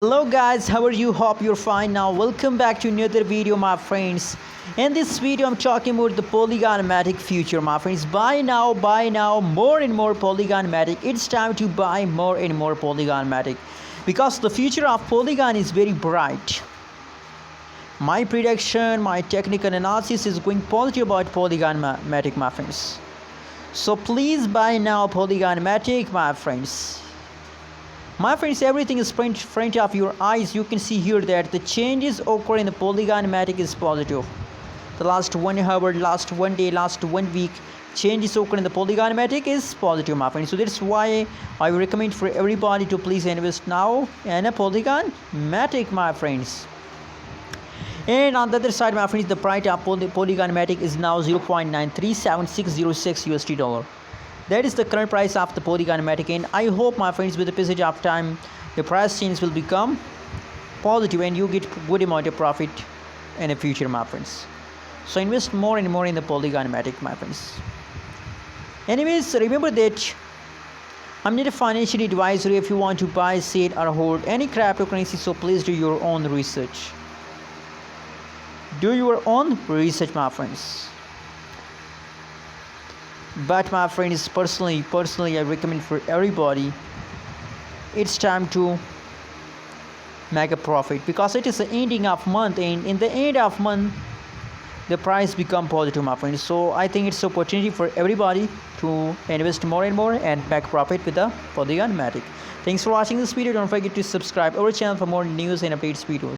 Hello guys, how are you? Hope you're fine. Now welcome back to another video, my friends. In this video I'm talking about the Polygon Matic future, my friends. Buy now, more and more Polygon Matic. It's time to buy more and more Polygon Matic because the future of Polygon is very bright. My prediction, my technical analysis is going positive about Polygon Matic, my friends. So please buy now Polygon Matic, my friends. My friends, everything is in front of your eyes. You can see here that the changes occur in the Polygon Matic is positive. The last 1 hour, last 1 day, last 1 week, changes occur in the Polygon Matic is positive, my friends. So that's why I recommend for everybody to please invest now in a Polygon Matic, my friends. And on the other side, my friends, the price of Polygon Matic is now 0.937606 USD dollar. That is the current price of the Polygon Matic, and I hope, my friends, with the passage of time, the price change will become positive and you get good amount of profit in the future, my friends. So invest more and more in the Polygon Matic, my friends. Anyways, remember that I'm not a financial advisor. If you want to buy, sell, or hold any cryptocurrency, so please do your own research. Do your own research, my friends. But my friends, personally I recommend for everybody, it's time to make a profit because it is the ending of month, and in the end of month the price become positive, my friends. So I think it's an opportunity for everybody to invest more and more and make profit with the Polygon Matic. Thanks for watching this video. Don't forget to subscribe our channel for more news and updates videos.